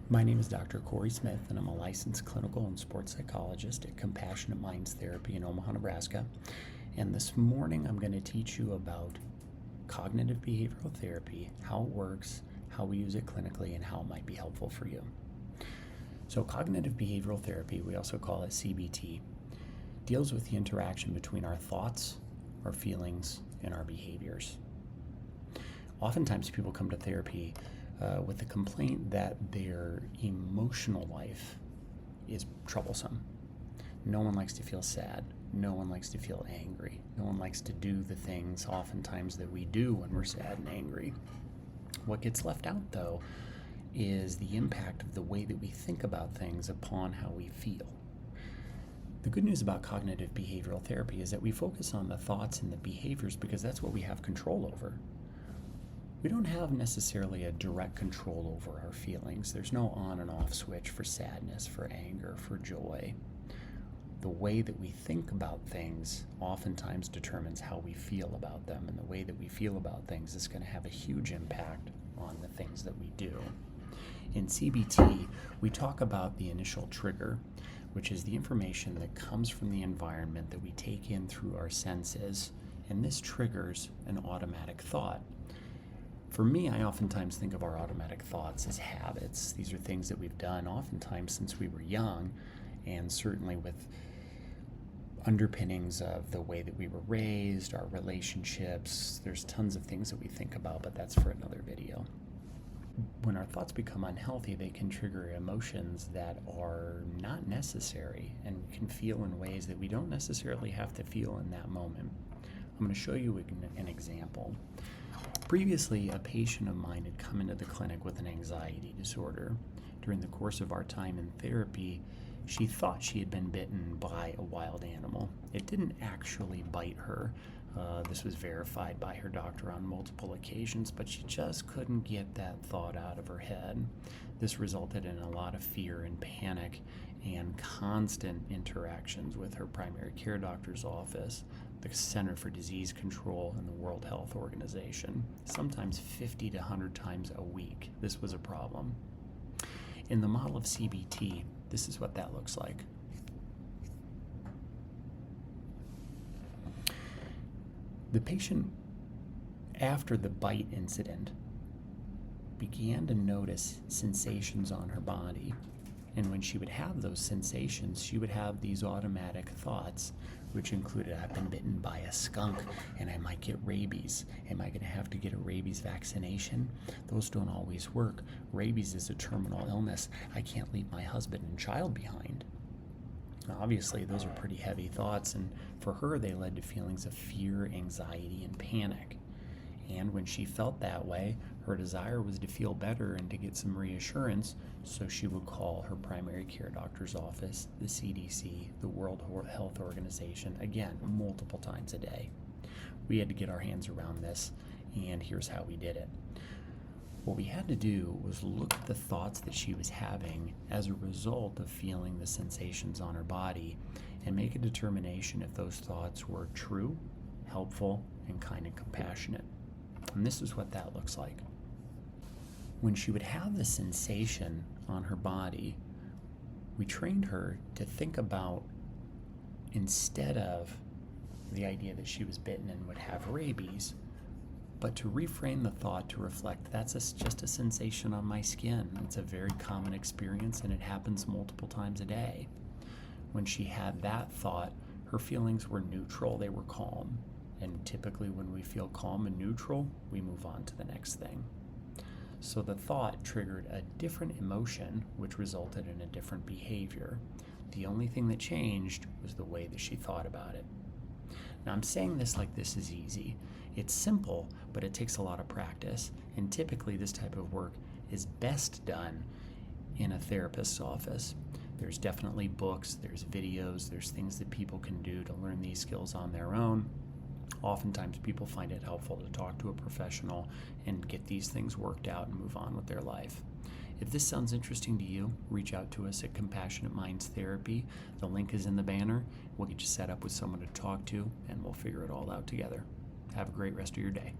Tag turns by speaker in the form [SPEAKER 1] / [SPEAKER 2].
[SPEAKER 1] My name is Dr. Corey Smith, and I'm a licensed clinical and sports psychologist at Compassionate Minds Therapy in Omaha, Nebraska. And this morning I'm going to teach you about cognitive behavioral therapy, how it works, how we use it clinically, and how it might be helpful for you. So cognitive behavioral therapy, we also call it CBT, deals with the interaction between our thoughts, our feelings, and our behaviors. Oftentimes people come to therapy with the complaint that their emotional life is troublesome. No one likes to feel sad. No one likes to feel angry. No one likes to do the things oftentimes that we do when we're sad and angry. What gets left out, though, is the impact of the way that we think about things upon how we feel. The good news about cognitive behavioral therapy is that we focus on the thoughts and the behaviors because that's what we have control over. We don't have necessarily a direct control over our feelings. There's no on and off switch for sadness, for anger, for joy. The way that we think about things oftentimes determines how we feel about them, and the way that we feel about things is going to have a huge impact on the things that we do. In CBT, we talk about the initial trigger, which is the information that comes from the environment that we take in through our senses, and this triggers an automatic thought. For me, I oftentimes think of our automatic thoughts as habits. These are things that we've done oftentimes since we were young, and certainly with underpinnings of the way that we were raised, our relationships. There's tons of things that we think about, but that's for another video. When our thoughts become unhealthy, they can trigger emotions that are not necessary and we can feel in ways that we don't necessarily have to feel in that moment. I'm going to show you an example. Previously, a patient of mine had come into the clinic with an anxiety disorder. During the course of our time in therapy, she thought she had been bitten by a wild animal. It didn't actually bite her. This was verified by her doctor on multiple occasions, but she just couldn't get that thought out of her head. This resulted in a lot of fear and panic and constant interactions with her primary care doctor's office, the Center for Disease Control, and the World Health Organization. Sometimes 50 to 100 times a week, this was a problem. In the model of CBT, this is what that looks like. The patient, after the bite incident, began to notice sensations on her body. And when she would have those sensations, she would have these automatic thoughts, which included, I've been bitten by a skunk and I might get rabies. Am I going to have to get a rabies vaccination? Those don't always work. Rabies is a terminal illness. I can't leave my husband and child behind. Now, obviously, those are pretty heavy thoughts, and for her, they led to feelings of fear, anxiety, and panic. And when she felt that way, her desire was to feel better and to get some reassurance, so she would call her primary care doctor's office, the CDC, the World Health Organization, again, multiple times a day. We had to get our hands around this, and here's how we did it. What we had to do was look at the thoughts that she was having as a result of feeling the sensations on her body and make a determination if those thoughts were true, helpful, and kind and compassionate. And this is what that looks like. When she would have the sensation on her body, we trained her to think about, instead of the idea that she was bitten and would have rabies, but to reframe the thought to reflect, that's just a sensation on my skin. It's a very common experience and it happens multiple times a day. When she had that thought, her feelings were neutral, they were calm. And typically when we feel calm and neutral, we move on to the next thing. So the thought triggered a different emotion, which resulted in a different behavior. The only thing that changed was the way that she thought about it. Now, I'm saying this like this is easy. It's simple, but it takes a lot of practice. And typically this type of work is best done in a therapist's office. There's definitely books, there's videos, there's things that people can do to learn these skills on their own. Oftentimes people find it helpful to talk to a professional and get these things worked out and move on with their life. If this sounds interesting to you, reach out to us at Compassionate Minds Therapy. The link is in the banner. We'll get you set up with someone to talk to, and we'll figure it all out together. Have a great rest of your day.